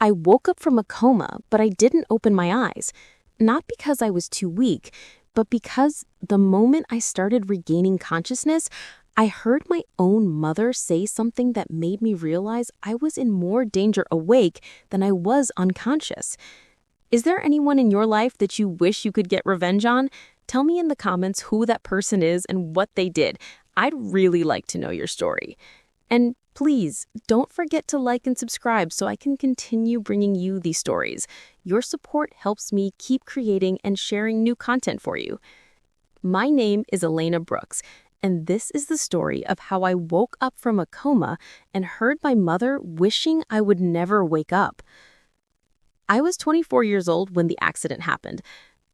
I woke up from a coma, but I didn't open my eyes. Not because I was too weak, but because the moment I started regaining consciousness, I heard my own mother say something that made me realize I was in more danger awake than I was unconscious. Is there anyone in your life that you wish you could get revenge on? Tell me in the comments who that person is and what they did. I'd really like to know your story. And please, don't forget to like and subscribe so I can continue bringing you these stories. Your support helps me keep creating and sharing new content for you. My name is Elena Brooks, and this is the story of how I woke up from a coma and heard my mother wishing I would never wake up. I was 24 years old when the accident happened.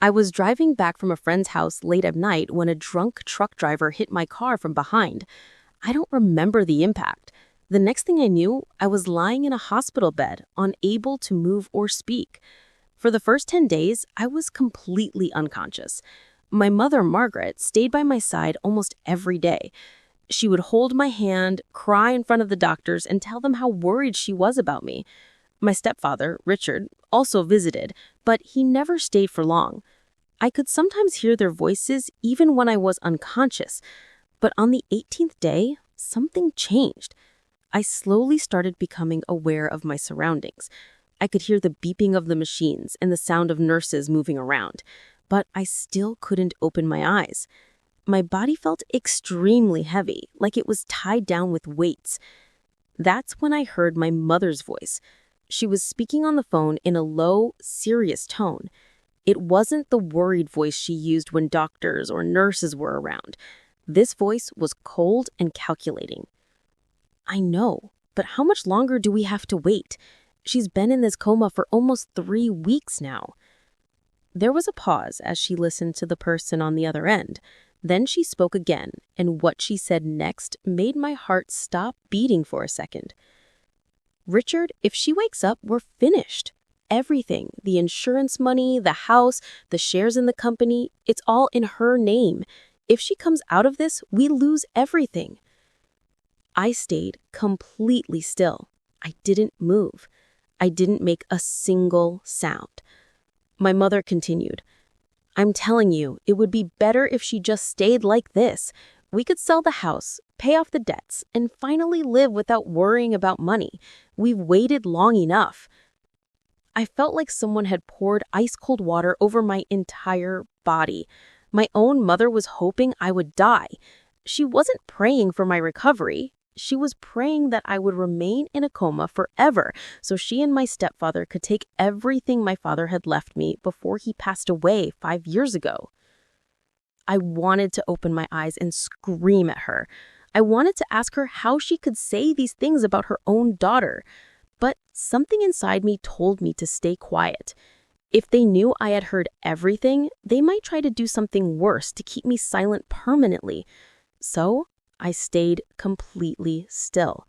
I was driving back from a friend's house late at night when a drunk truck driver hit my car from behind. I don't remember the impact. The next thing I knew, I was lying in a hospital bed, unable to move or speak. For the first 10 days, I was completely unconscious. My mother, Margaret, stayed by my side almost every day. She would hold my hand, cry in front of the doctors, and tell them how worried she was about me. My stepfather, Richard, also visited, but he never stayed for long. I could sometimes hear their voices even when I was unconscious. But on the 18th day, something changed. I slowly started becoming aware of my surroundings. I could hear the beeping of the machines and the sound of nurses moving around, but I still couldn't open my eyes. My body felt extremely heavy, like it was tied down with weights. That's when I heard my mother's voice. She was speaking on the phone in a low, serious tone. It wasn't the worried voice she used when doctors or nurses were around. This voice was cold and calculating. I know, but how much longer do we have to wait? She's been in this coma for almost 3 weeks now. There was a pause as she listened to the person on the other end. Then she spoke again, and what she said next made my heart stop beating for a second. Richard, if she wakes up, we're finished. Everything, the insurance money, the house, the shares in the company, it's all in her name. If she comes out of this, we lose everything. I stayed completely still. I didn't move. I didn't make a single sound. My mother continued, I'm telling you, it would be better if she just stayed like this. We could sell the house, pay off the debts, and finally live without worrying about money. We've waited long enough. I felt like someone had poured ice-cold water over my entire body. My own mother was hoping I would die. She wasn't praying for my recovery. She was praying that I would remain in a coma forever so she and my stepfather could take everything my father had left me before he passed away 5 years ago. I wanted to open my eyes and scream at her. I wanted to ask her how she could say these things about her own daughter. But something inside me told me to stay quiet. If they knew I had heard everything, they might try to do something worse to keep me silent permanently. So I stayed completely still.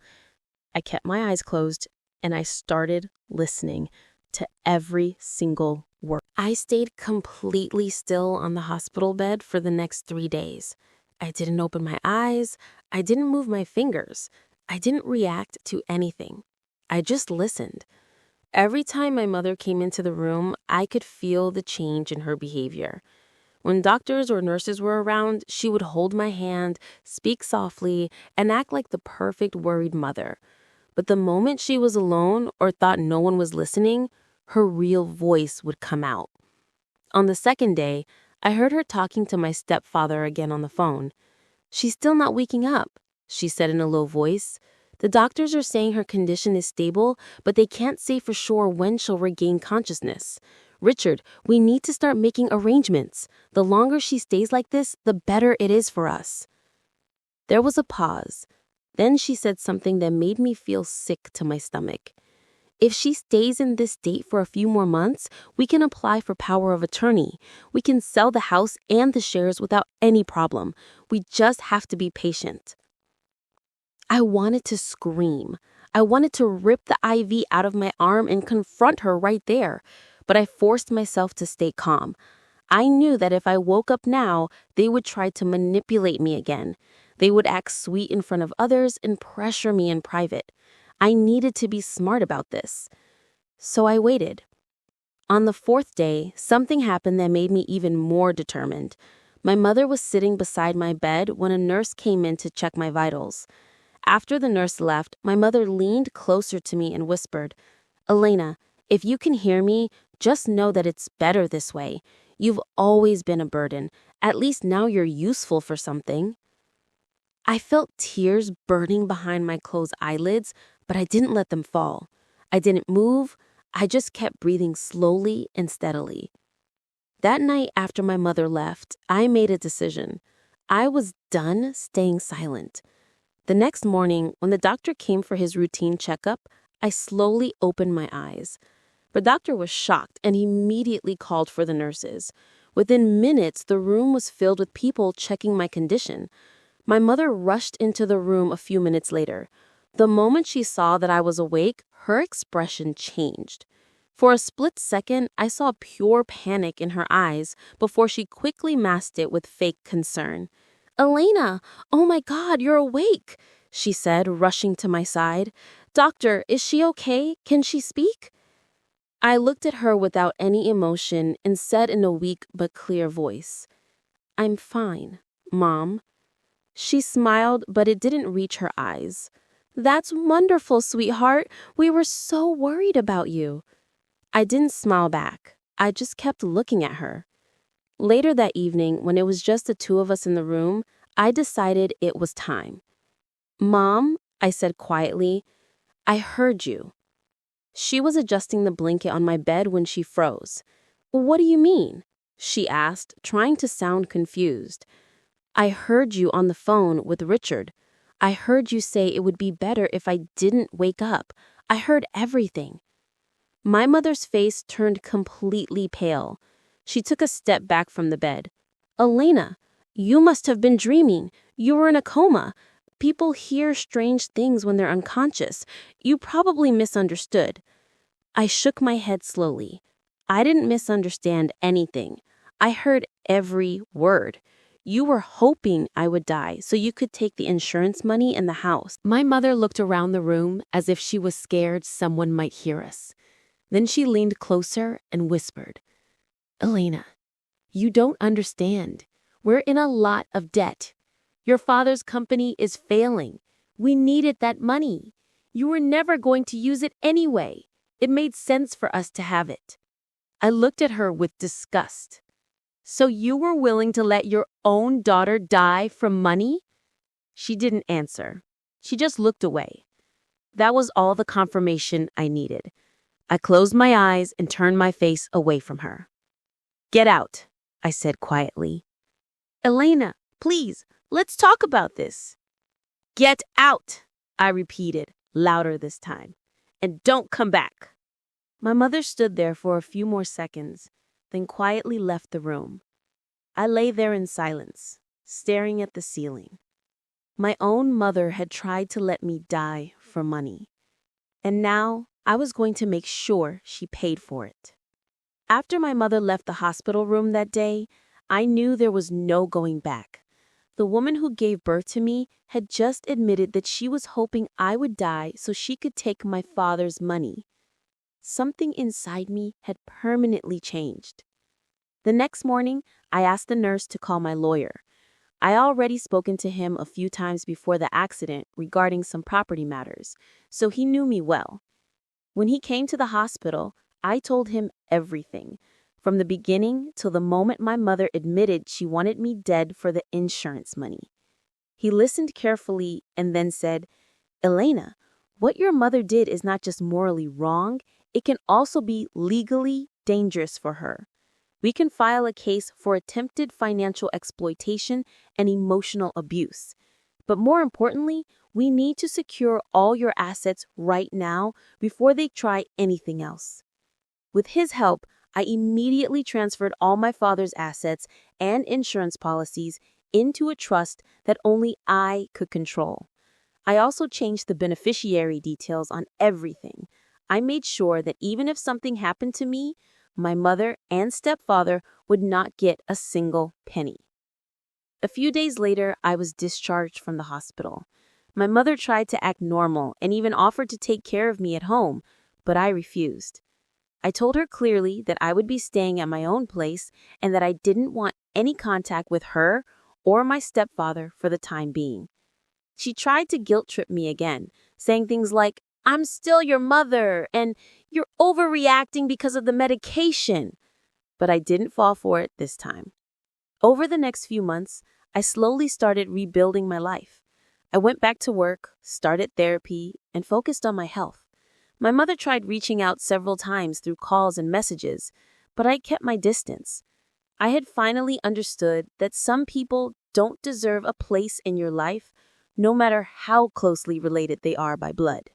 I kept my eyes closed and I started listening to every single word. I stayed completely still on the hospital bed for the next 3 days. I didn't open my eyes. I didn't move my fingers. I didn't react to anything. I just listened. Every time my mother came into the room, I could feel the change in her behavior. When doctors or nurses were around, she would hold my hand, speak softly, and act like the perfect worried mother. But the moment she was alone or thought no one was listening, her real voice would come out. On the second day, I heard her talking to my stepfather again on the phone. She's still not waking up, she said in a low voice. The doctors are saying her condition is stable, but they can't say for sure when she'll regain consciousness. Richard, we need to start making arrangements. The longer she stays like this, the better it is for us. There was a pause. Then she said something that made me feel sick to my stomach. If she stays in this state for a few more months, we can apply for power of attorney. We can sell the house and the shares without any problem. We just have to be patient. I wanted to scream. I wanted to rip the IV out of my arm and confront her right there, but I forced myself to stay calm. I knew that if I woke up now, they would try to manipulate me again. They would act sweet in front of others and pressure me in private. I needed to be smart about this. So I waited. On the fourth day, something happened that made me even more determined. My mother was sitting beside my bed when a nurse came in to check my vitals. After the nurse left, my mother leaned closer to me and whispered, "Elena, if you can hear me, just know that it's better this way. You've always been a burden. At least now you're useful for something." I felt tears burning behind my closed eyelids, but I didn't let them fall. I didn't move. I just kept breathing slowly and steadily. That night after my mother left, I made a decision. I was done staying silent. The next morning, when the doctor came for his routine checkup, I slowly opened my eyes. The doctor was shocked and he immediately called for the nurses. Within minutes, the room was filled with people checking my condition. My mother rushed into the room a few minutes later. The moment she saw that I was awake, her expression changed. For a split second, I saw pure panic in her eyes before she quickly masked it with fake concern. "Elena, oh my God, you're awake," she said, rushing to my side. "Doctor, is she okay? Can she speak?" I looked at her without any emotion and said in a weak but clear voice, "I'm fine, Mom." She smiled, but it didn't reach her eyes. "That's wonderful, sweetheart. We were so worried about you." I didn't smile back. I just kept looking at her. Later that evening, when it was just the two of us in the room, I decided it was time. "Mom," I said quietly, "I heard you." She was adjusting the blanket on my bed when she froze. "What do you mean?" she asked, trying to sound confused. "I heard you on the phone with Richard. I heard you say it would be better if I didn't wake up. I heard everything." My mother's face turned completely pale. She took a step back from the bed. "Elena, you must have been dreaming. You were in a coma. People hear strange things when they're unconscious. You probably misunderstood." I shook my head slowly. I didn't misunderstand anything. I heard every word. You were hoping I would die so you could take the insurance money and the house. My mother looked around the room as if she was scared someone might hear us. Then she leaned closer and whispered, "Elena, you don't understand. We're in a lot of debt. Your father's company is failing. We needed that money. You were never going to use it anyway. It made sense for us to have it." I looked at her with disgust. "So you were willing to let your own daughter die from money?" She didn't answer. She just looked away. That was all the confirmation I needed. I closed my eyes and turned my face away from her. "Get out," I said quietly. "Elena, please, let's talk about this." "Get out," I repeated, louder this time. "And don't come back." My mother stood there for a few more seconds, then quietly left the room. I lay there in silence, staring at the ceiling. My own mother had tried to let me die for money. And now I was going to make sure she paid for it. After my mother left the hospital room that day, I knew there was no going back. The woman who gave birth to me had just admitted that she was hoping I would die so she could take my father's money. Something inside me had permanently changed. The next morning, I asked the nurse to call my lawyer. I already spoken to him a few times before the accident regarding some property matters, so he knew me well. When he came to the hospital, I told him everything, from the beginning till the moment my mother admitted she wanted me dead for the insurance money. He listened carefully and then said, "Elena, what your mother did is not just morally wrong, it can also be legally dangerous for her. We can file a case for attempted financial exploitation and emotional abuse. But more importantly, we need to secure all your assets right now before they try anything else." With his help, I immediately transferred all my father's assets and insurance policies into a trust that only I could control. I also changed the beneficiary details on everything. I made sure that even if something happened to me, my mother and stepfather would not get a single penny. A few days later, I was discharged from the hospital. My mother tried to act normal and even offered to take care of me at home, but I refused. I told her clearly that I would be staying at my own place and that I didn't want any contact with her or my stepfather for the time being. She tried to guilt trip me again, saying things like, "I'm still your mother," and "You're overreacting because of the medication." But I didn't fall for it this time. Over the next few months, I slowly started rebuilding my life. I went back to work, started therapy, and focused on my health. My mother tried reaching out several times through calls and messages, but I kept my distance. I had finally understood that some people don't deserve a place in your life, no matter how closely related they are by blood.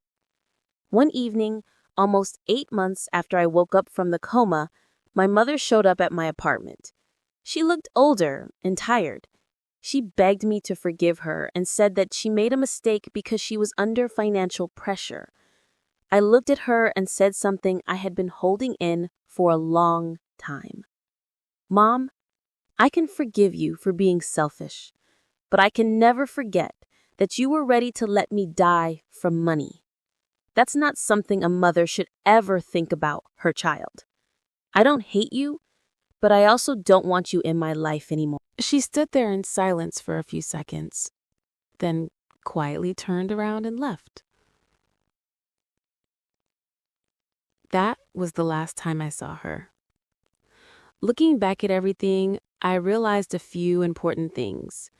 One evening, almost 8 months after I woke up from the coma, my mother showed up at my apartment. She looked older and tired. She begged me to forgive her and said that she made a mistake because she was under financial pressure. I looked at her and said something I had been holding in for a long time. "Mom, I can forgive you for being selfish, but I can never forget that you were ready to let me die from money. That's not something a mother should ever think about her child. I don't hate you, but I also don't want you in my life anymore." She stood there in silence for a few seconds, then quietly turned around and left. That was the last time I saw her. Looking back at everything, I realized a few important things.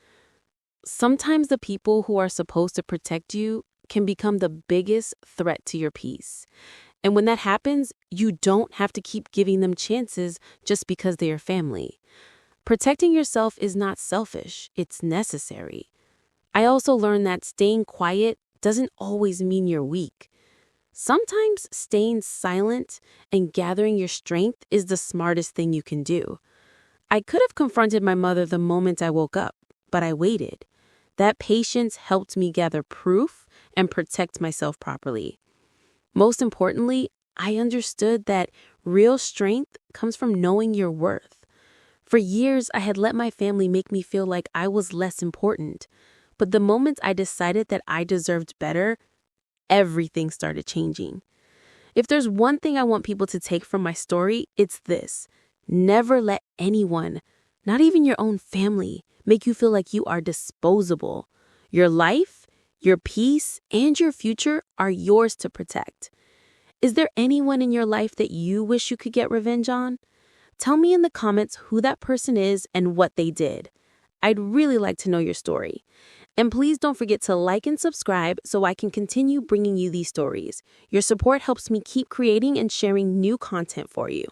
Sometimes the people who are supposed to protect you can become the biggest threat to your peace. And when that happens, you don't have to keep giving them chances just because they are family. Protecting yourself is not selfish, it's necessary. I also learned that staying quiet doesn't always mean you're weak. Sometimes staying silent and gathering your strength is the smartest thing you can do. I could have confronted my mother the moment I woke up, but I waited. That patience helped me gather proof and protect myself properly. Most importantly, I understood that real strength comes from knowing your worth. For years, I had let my family make me feel like I was less important. But the moment I decided that I deserved better, everything started changing. If there's one thing I want people to take from my story, it's this: never let anyone, not even your own family, make you feel like you are disposable. Your life, your peace, and your future are yours to protect. Is there anyone in your life that you wish you could get revenge on? Tell me in the comments who that person is and what they did. I'd really like to know your story. And please don't forget to like and subscribe so I can continue bringing you these stories. Your support helps me keep creating and sharing new content for you.